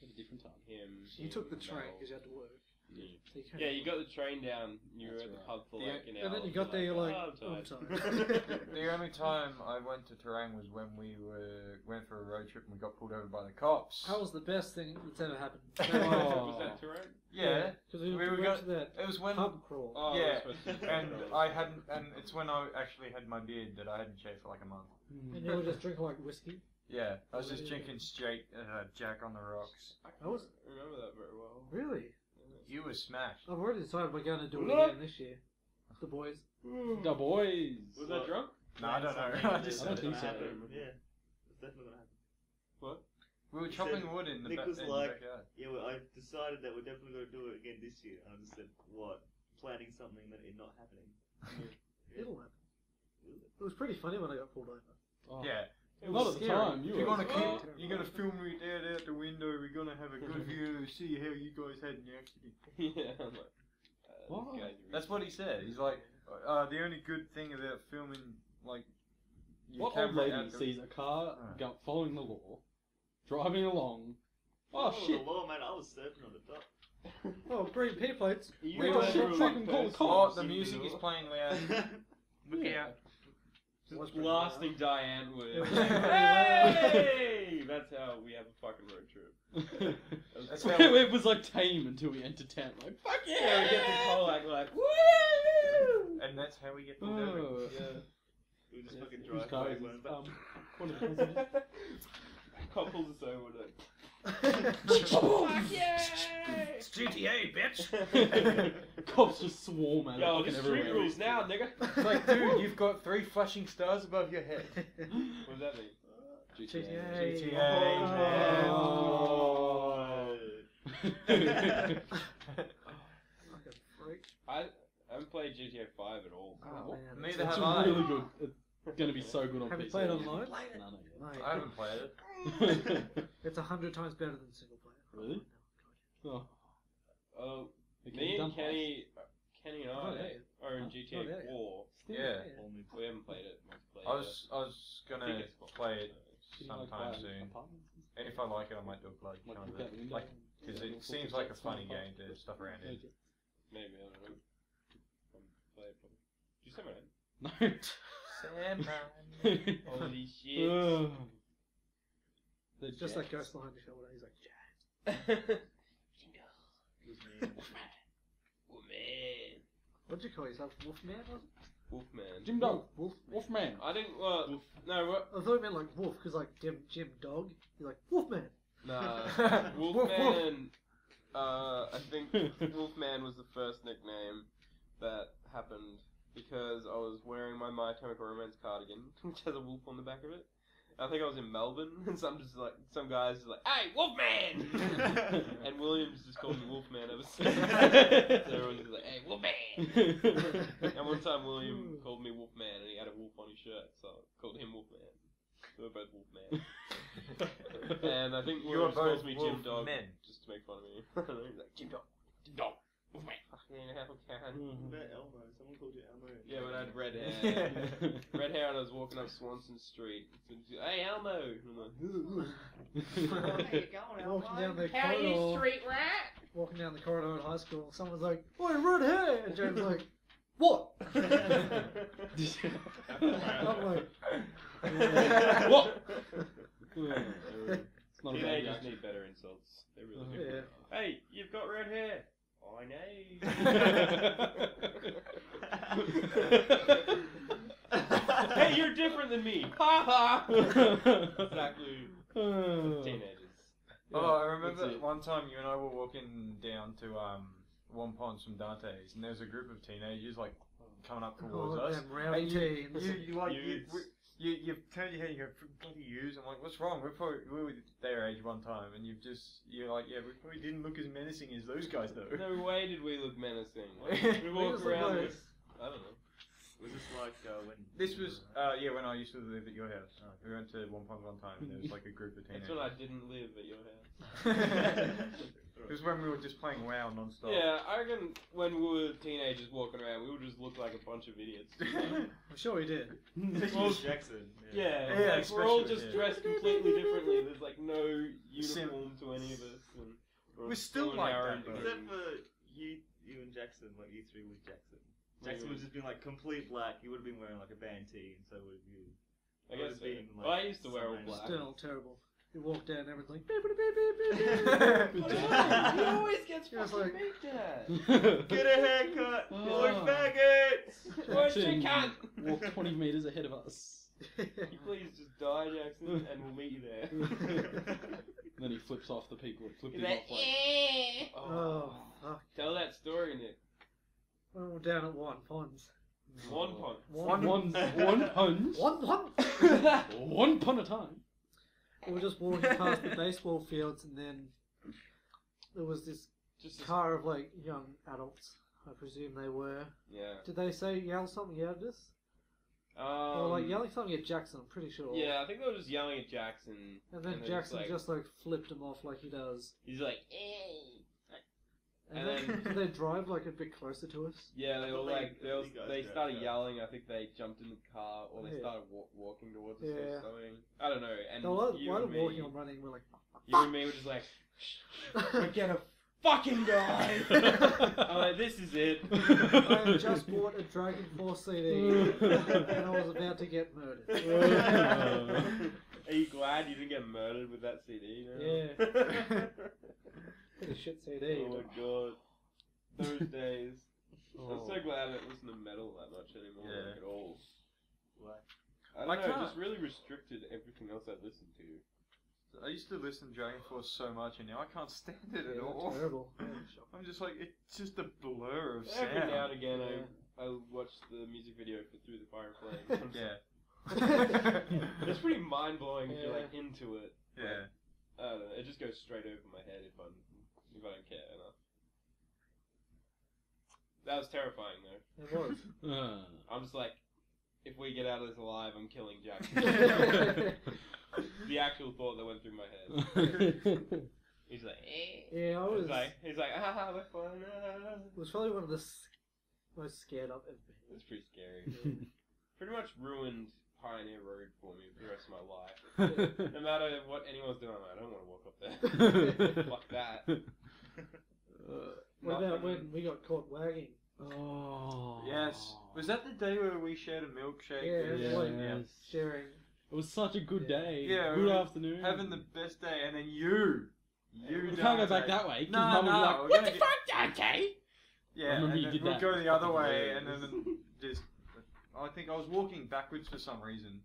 At a different time. him. You took the Mel. train because you had to work. Yeah. So you can't Yeah, you got the train down. You were That's at the right. pub for Yeah. like an hour. And then you got there, you're like, oh, I'm I'm tired. tired. The only time I went to Terang was when we went for a road trip and we got pulled over by the cops. That was the best thing that's ever happened. Oh. Was that Terang? Yeah. Because we We went were to that It was when pub crawl. Oh, Yeah, that's supposed to and be- I hadn't, and it's when I actually had my beard that I hadn't shaved for like a month. And you were just drinking like whiskey. Yeah, I was just drinking straight Jack on the rocks. I I was- can't remember that very well. Really? You were smashed. I've already decided we're going to do it Look. again this year. The boys. The boys. Was that drunk? No, I don't know. I just I don't said think it. so. Yeah, it's definitely gonna happen. We were He chopping said- wood in the, Nick was in like- the backyard. Yeah, well, I decided that we're definitely gonna do it again this year, and I just said, what? Planning something that is not happening. It'll happen. It was pretty funny when I got pulled over. Oh. Yeah. It Not was at the scary. time. You You're were gonna Oh. you're gonna film me dead out the window. We're gonna have a good view to see how you guys had an accident. Yeah, I'm like, What? this guy's That's what he said. He's like, the only good thing about filming like your What old camera lady out the- sees a car Oh. following the law, driving along? Oh the shit! law, man, I was surfing on the top. Oh, green P plates. You We were were a fucking drunk call person. Oh, the music is playing loud. Look Yeah. out. Was Just blasting Diane Wood. It was Hey! That's how we have a fucking road trip. That's how It was like tame until we entered town. Like fuck Yeah, yeah! we get to Colac like, woo! And that's how we get pulled over. Oh. Yeah. We just Yeah, fucking whose drive car away is one. this? Corner president. Cop pulls us over like, Fuck yeah! It's GTA, bitch. Cops just swarm at it. Yo, fucking this street everywhere. rules now, nigga. It's like, dude, you've got 3 flashing stars above your head. What does that mean? GTA. GTA, Oh. Fucking freak. I haven't played GTA 5 at all. Oh, man. Neither It's have I. really good. It's gonna be so good on Have you PC. played online? No, no, Mate, I haven't played it. yeah. it's 100 times better than single player. Really? Oh, Oh, it can me be done and Kenny and Oh, I yeah. are in Oh, GTA yeah, yeah. 4. Still, Yeah. We haven't played it. I was gonna play it Can you, like, sometime buy soon. apartments and stuff? And if I like it, I might do a blood Like, kind of look out it. the window Like, and- because yeah, it look seems for like a jets, funny fun game to jets. stuff around No in. jets. Maybe, I don't know. Play it probably. Did you say my name? No. Holy shit. Ugh. The It's just like jets. Ghost behind your shoulder. He's like, Jack. Oh man. What'd you call yourself? Wolfman, was it? Wolfman. Jim Dog. Wolfman. Wolfman. I think, no, what? I thought he meant like wolf, because like Jim Dog. He's like, Wolfman. Nah. Woof, Wolfman, I think Wolfman was the first nickname that happened because I was wearing my My Chemical Romance cardigan, which has a wolf on the back of it. I think I was in Melbourne, and some guys just like, "Hey, Wolfman!" and Williams just called me Wolfman ever since. So everyone's just like, "Hey, Wolfman!" And one time William called me Wolfman, and he had a wolf on his shirt, so I called him Wolfman. So we're both Wolfman. And I think You are Williams calls both me Jim Dog Wolfmen. just make fun of me. He's like, Jim Dog, move me. Fucking hell, can. What about Elmo? Someone called you Elmo. Yeah, but I had red hair. Red hair, and I was walking up Swanson Street. So he's like, hey, Elmo. And I'm like, Where you going, Elmo? Walking down the how are you, corridor. street rat? Walking down the corridor at high school, someone's like, "Oi, red hair!" And James like, "What?" I'm like, What? It's not a bad Teenagers reaction. need better insults. They really do. yeah. Hey, you've got red hair. I know. Hey, you're different than me. Ha ha. Exactly. Teenagers. Oh, I remember That's it. one time you and I were walking down to Wampons from Dante's, and there was a group of teenagers like coming up towards Oh, us. them rowdy And teens. you turned your head and you go, bloody yous. I'm like, what's wrong? We were their age one time, and you're like, yeah, we probably didn't look as menacing as those guys though. No way did we look menacing. We We walk just look around like- with, I don't know. Was this like when? This was when I used to live at your house. We went to Wampons one time, and there was like a group of That's teenagers. when I didn't live at your house. It was when we were just playing WoW non-stop. Yeah, I reckon when we were teenagers walking around, we would just look like a bunch of idiots. I'm sure we did. Well, Jackson. Yeah, Yeah, like we're all especially, just yeah. dressed completely differently. There's like no uniform to any of us. And We're still like our that, own though. thing. Except for you and Jackson, like you three with Jackson. Jackson would have just been like complete black. He would have been wearing like a band tee, and so would have you. I guess so. Being, like, Well, I used to wear all some black. Still terrible. You walk down, everyone's like, beep, beep, beep, beep, beep, beep. He always gets He was fucking like- beat at. Get a haircut, Oh. boy faggots. Where's your Jackson cunt? walked 20 metres ahead of us. Can you please just die, Jackson, and we'll meet you there. And then he flips off the people that flipped He's him like, off. Like, eh. Oh, fuck. Tell that story, Nick. When we were down at Wampons. One pond. one punch. One upon a time. We were just walking past the baseball fields, and then there was this Just car of like young adults. I presume they were. yeah. Did they yell something out at us? They were like yelling something at Jackson, I'm pretty sure. Yeah, I think they were just yelling at Jackson. And then Jackson just like flipped him off like he does. He's like, eh. And And then then- did they drive like a bit closer to us? Yeah, they I were thought like, they- you guys they drove started out. yelling. I think they jumped in the car, or they Yeah. started walking towards us Yeah. or something. I don't know. And They were you either and me, walking or running. We're like, you and me were just like, we're gonna fucking die. I'm like, this is it. I had just bought a Dragon Force CD and I was about to get murdered. Are you glad you didn't get murdered with that CD? Now? Yeah. Pretty shit CD. Oh my but- god. Those days. I'm Oh. so glad I don't listen to metal that much anymore, Yeah. like at all. What? I I don't know, it can't- just really restricted everything else I listened to. I used to listen to Dragon Force so much, and now I can't stand it at Yeah, all. terrible. I'm just like, it's just a blur of sound. Every now and again, Yeah. I watch the music video for Through the Fire and Flames. Yeah. It's pretty mind blowing if you're Yeah. like into it. Yeah. I don't know, it just goes straight over my head if I don't care enough. That was terrifying though. It was. I'm just like, if we get out of this alive, I'm killing Jackson. The actual thought that went through my head. He's like, eh. Yeah, I was. He's like, ah, we're fine. Ah. It was probably one of the most scared I've ever been. It's pretty scary. Pretty much ruined Pioneer Road for me for the rest of my life. No matter what anyone's doing, I'm like, I don't want to walk up there. Fuck that. What Not about for me. when we got caught wagging? Oh. Yes. Was that the day where we shared a milkshake? Yeah, and- it's like Yes. sharing. It was such a good day. Yeah, Good we were afternoon. Having the best day, and then you We can't go back that way. 'Cause No, Mum would be no, like, we're what gonna the get- fuck, Dante? Yeah, I remember and you then did we'll that. go the other Fucking way, and hilarious. then just. I think I was walking backwards for some reason.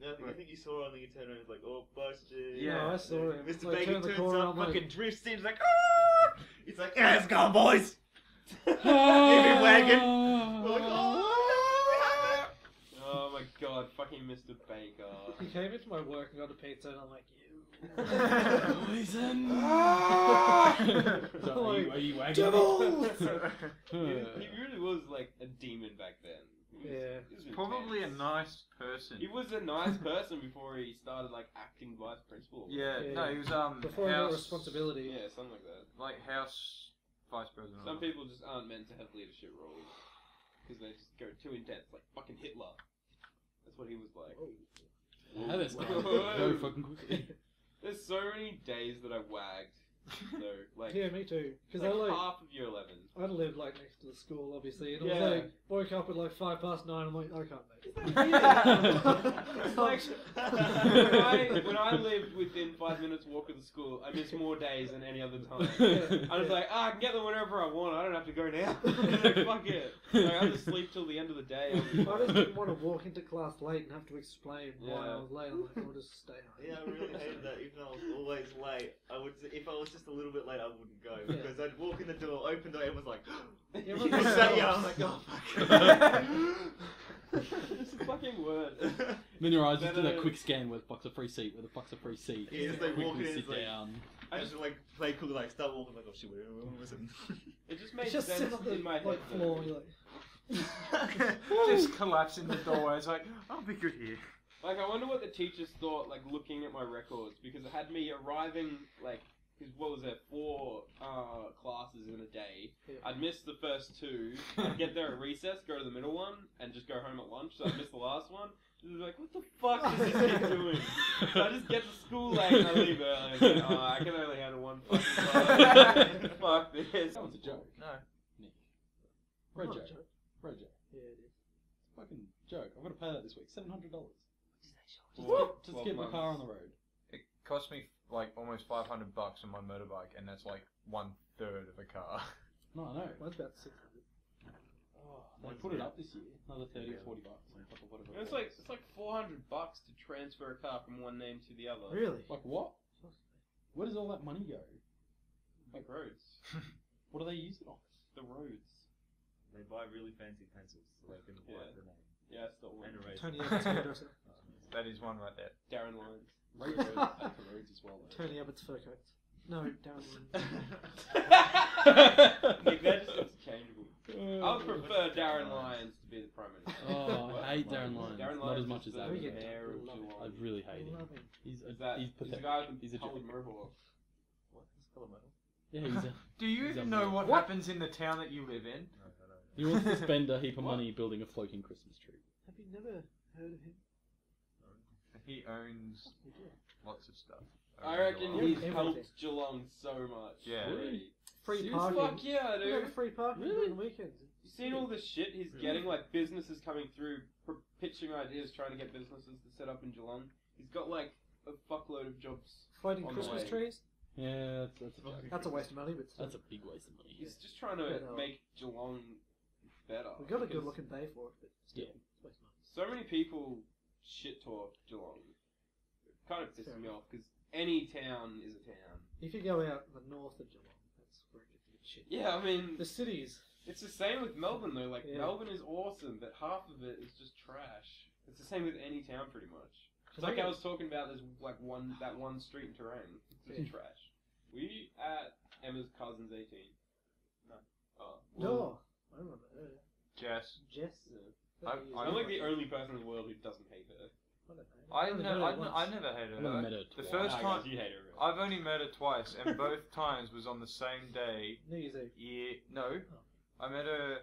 No, I think you saw on the internet and it was like, oh, busted. Yeah, No, I saw it. Mr. Like, Bacon turned the turns corner, up, I'm like- fucking drifts in, he's like, ah! He's like, yeah, let's go, boys! Heavy wagon! We're like, oh, Oh my god, fucking Mr. Baker. He came into my work and got a pizza, and I'm like, you. Poison! So are you wagging? Devils! He really was like a demon back then. He Yeah. He was Probably a intense. nice person. He was a nice person before he started like acting vice principal. Yeah, Yeah. no, he was Before he got house, responsibility. Yeah, something like that. like house vice president. Some people just aren't meant to have leadership roles because they just go too intense, like fucking Hitler. That's what he was like. How this guy Whoa. very fucking quickly. There's so many days that I wagged. So like Yeah, me too. Because like I like half of year 11. I lived like next to the school, obviously, and it Yeah. was like woke up at like 9:05. I'm like, I can't make it. It's like when I lived within 5 minutes walk of the school, I missed more days than any other time. I was like, I can get them whenever I want. I don't have to go now. Like, fuck it. Like, I'll just sleep till the end of the day. I just didn't want to walk into class late and have to explain why Yeah. I was late. I'm like, I'll just stay home. Yeah, I really hated that. Even though I was always late, if I was just a little bit late, I wouldn't go Yeah. because I'd walk in the door, open the door, everyone's like, Everyone's "What's like, that?" "Oh, Yeah, I'm like, "Oh fuck." It's a fucking word. Then your eyes just do Better- that quick scan where the fuck's a free seat, where the fuck's a free seat. Yeah, it's like Quickly walking in, sit it's like- down. I just like play cool, like start walking, like, oh shit, where was it? It just made It's just sense sit on the in my head. like, though. floor. You're like, Just collapse in the doorway. It's like, I'll be good here. Like, I wonder what the teachers thought, like, looking at my records, because it had me arriving, like, because what was there, 4 classes in a day. Yeah. I'd miss the first 2, I'd get there at recess, go to the middle one, and just go home at lunch, so I'd miss the last one. It was like, what the fuck is this kid doing? So I just get to school late and I leave early, and I'm like, oh, I can only handle one fucking class. Fuck this. That was a joke. No. Nick. Road not a joke. joke. Road joke. Yeah, it is. Fucking joke. I'm gonna pay that this week. $700. What? Just to get my car on the road. It cost me like almost $500 on my motorbike, and that's like 1/3 of a car. No, I know. Mine's about 600. Oh, they put it up this year. Another 30 or $40 on top of whatever. It's like $400 to transfer a car from one name to the other. Really? Like what? Where does all that money go? Like roads. What do they use it on? The roads. They buy really fancy pencils so they can write the name. Yeah, I stole one. And erase Tony it. Abbott's hairdresser. That is one right there. Darren Lyons. Road for roads as well. Though. Tony Abbott's fur coats. No, Darren. Nick, they're just interchangeable. I would prefer Darren Lyons to be the Prime Minister. Oh, I hate Darren Lyons. Darren Not as Lyons much is as the that. Yeah. mayor of Love it. I Geelong. really hate him. Love him. He's Is that, he's he's the pathetic. guy with He's the a coloured joke. mohawk. What? It's called a medal? Yeah, he's a, Do you He's even know unreal. what happens in the town that you live in? No, I don't. he wants to spend a heap of What? money building a floating Christmas tree. Have you never heard of him? He owns You do. lots of stuff. I reckon Yeah, he's everything. helped Geelong so much. Yeah. already. Free Seriously? parking. Fuck yeah, We got dude. free parking Really? on the weekends. You seen all the shit he's getting? Like businesses coming through, pitching ideas, trying to get businesses to set up in Geelong. He's got like a fuckload of jobs. Floating On the Christmas way. trees? Yeah, that's a joke. That's a waste of money, but still. That's a big waste of money. He's just trying to But, make Geelong better. We got a good because looking day for it, but still. Yeah. It's a waste of money. So many people shit talk Geelong. It kind of pisses Fair me off because any town is a town. If you go out the north of Geelong, that's where it gets a bit shit. Yeah, I mean, The cities. it's the same with Melbourne though. Like Yeah. Melbourne is awesome, but half of it is just trash. It's the same with any town pretty much. It's I like get- I was talking about. There's like that one street in Terrain. It's just Yeah. trash. Were you at Emma's cousin's 18? No. Oh. No. I remember her. Jess. Jess. Yeah. I'm I'm like the only person in the world who doesn't hate her. I only never, met her I once. never hated I've never her. met her The twice. first Ah, time, guys, you hate her. Really. I've only met her twice, and both times was on the same day. New Year's Eve. No, I met her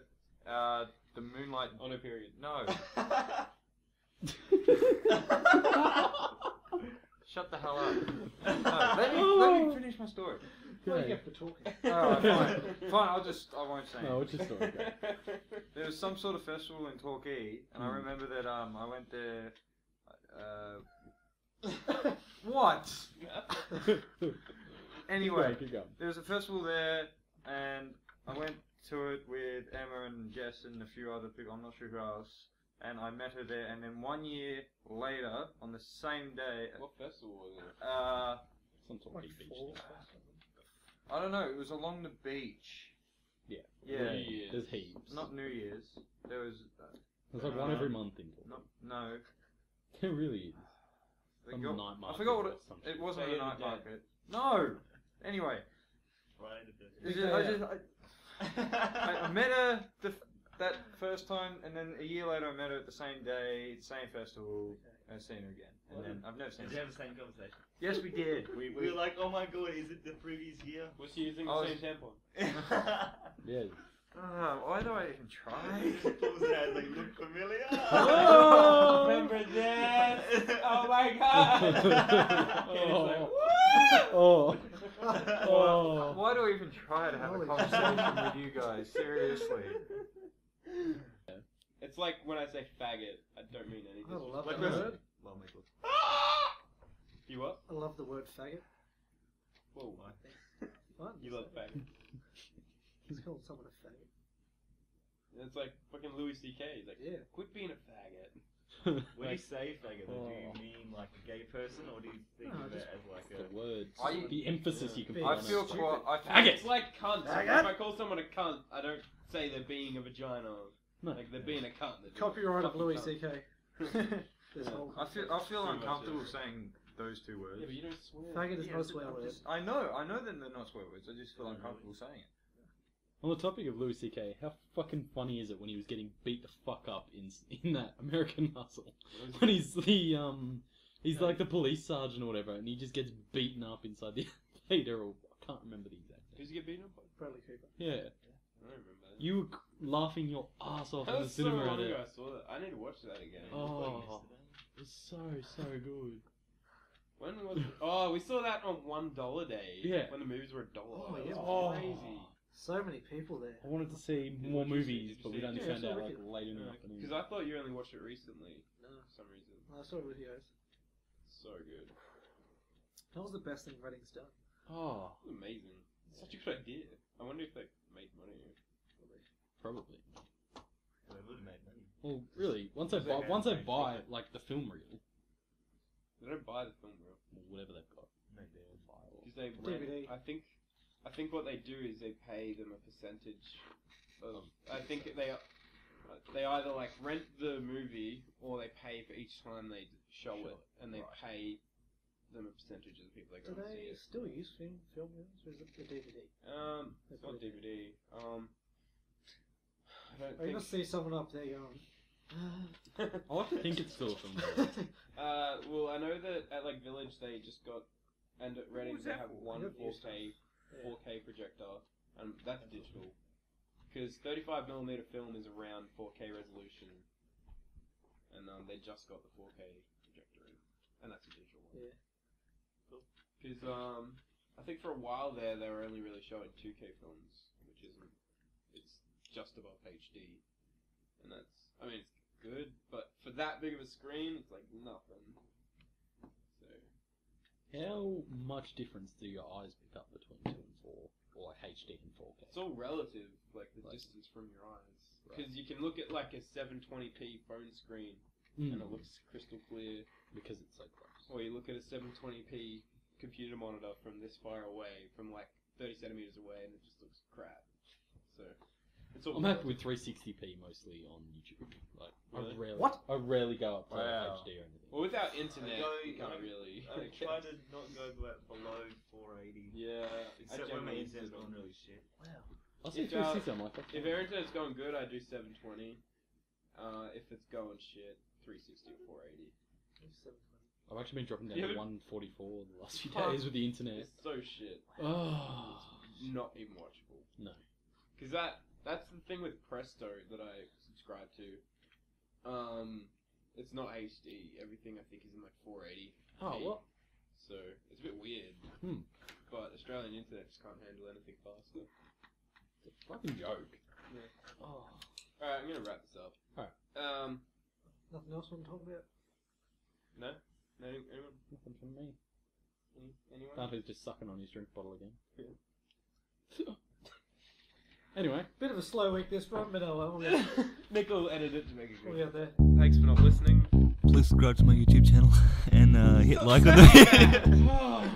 the moonlight. On her period. No, shut the hell up. No, let me finish my story. What do you Okay. get for talking? Alright, fine. I won't say. No, it. what's your story? Go. There was some sort of festival in Torquay, and I remember that I went there. What? Anyway, keep going. there was a festival there, and I went to it with Emma and Jess and a few other people. I'm not sure who else. And I met her there, and then 1 year later, on the same day, What festival was it? Some sort of Like big beach. fall. thing. I don't know. It was along the beach. Yeah. Yeah. New Year's. There's heaps. Not New Year's. There was There's like one every month in Torquay. no. There really is. They Some got- night I market forgot what or some it shit. wasn't Day a of the night Dead. market. No. Anyway, Friday the it's 13th. just, I met her that first time, and then a year later I met her at the same day, same festival, and I've seen her again. And then I've never seen Did you her. have the same conversation? Yes, we did. We were like, oh my god, is it the previous year? Was she using I the was- same tampon? Yeah. Why do I even try? Pulls it out, like, look familiar? Oh! Remember that? Oh my god! Oh. Oh. Why do I even try to have a Holy conversation with you guys? Seriously. It's like when I say faggot, I don't mean I anything. love Like that this. word. Love my god. You what? I love the word faggot. Whoa. Fun. You love faggot. He's called someone a faggot. It's like fucking Louis C.K. He's like, Yeah. quit being a faggot. When you say faggot, do you mean like a gay person, or do you think No, of it just as like The a... words. I- The emphasis you can put Yeah. on I feel it. quite. Faggot! It's like cunt. Faggot? If I call someone a cunt, I don't say they're being a vagina. No. Like they're being a cunt. They're being a Copyright of fucking Louis cunt. C.K. This Yeah. whole I feel Pretty much, uncomfortable yeah. saying those two words. Yeah, but you don't swear. faggot is Yeah, not a swear I'm word. just- I know that they're not swear words. I just feel Oh, uncomfortable saying it. On the topic of Louis C.K., how fucking funny is it when he was getting beat the fuck up in that American Hustle? When he's he's like the police sergeant or whatever, and he just gets beaten up inside the elevator, or I can't remember the exact thing. Who's he get beaten up by? Bradley Cooper. Yeah, I don't remember that. you were laughing your ass off That in the was so cinema long at ago it. I saw that. I need to watch that again. Oh, it's so good. When was it? Oh, we saw that on $1 day. Yeah. When the movies were $1. Oh, That yeah. was crazy. So many people there. I wanted to see Did more you see- movies, did you but see we'd it? only Yeah, I found saw out like Wicked. late in the afternoon. Because I thought you only watched it recently No, for some reason. I saw videos. So good. That was the best thing Reading's done. Oh, It was amazing. Such a good idea. I wonder if they made money. probably. They would have made money. Well, really, once I They have buy made like money. the film reel, They don't buy the film, bro. or whatever they've got, No deal. Because they DVD. rent. I think what they do is they pay them a percentage of. I think they either like rent the movie or they pay for each time they show it, and they pay them a percentage of the people that Do go and see they it. still use film reels, or is it the DVD? It's not DVD. I don't Are you think. gonna see someone up there going? I like to think it's still a film reel. Well, I know that at like Village they just got, and at Reading was they that have for? one I got used 4K projector, and that's digital. Because 35mm film is around 4K resolution, and they just got the 4K projector in, and that's a digital one. Yeah. Because I think for a while there they were only really showing 2K films, which isn't. It's just above HD, and that's. I mean, it's good, but for that big of a screen, it's like nothing. So. How much difference do your eyes pick up between 2 and 4, or like HD and 4K? It's all relative, like the Like- distance from your eyes. Right. Because you can look at like a 720p phone screen Mm. and it looks crystal clear, Because it's so close. or you look at a 720p computer monitor from this far away, from like 30 centimeters away, and it just looks crap. So it's all. I'm happy with 360p mostly on YouTube. Like, Really? I rarely go up to Wow. HD or anything. Well, without internet, you I can't really. I try to not go below 480. Yeah. Except when my internet's going really shit. Wow. I'll see If, 360. I'm like, If your internet's going good, I do 720. If it's going shit, 360 or 480. I've actually been dropping down Yeah, to but- 144 the last few Fuck. days with the internet. It's so shit. Oh, Not even watchable. no. Because that's the thing with Presto that I subscribe to. It's not HD. Everything I think is in like 480. Oh, what? So it's a bit weird. Hmm. But Australian internet just can't handle anything faster. It's a fucking joke. Yeah. Oh. Alright, I'm gonna wrap this up. Alright. Nothing else we want to talk about? No? No? Anyone? Nothing from me. Anyone? Dante's just sucking on his drink bottle again. Anyway, Bit of a slow week this one, but oh well. We'll Nick will edit it to make it we'll good. get there. Thanks for not listening. Please subscribe to my YouTube channel and hit like on the video.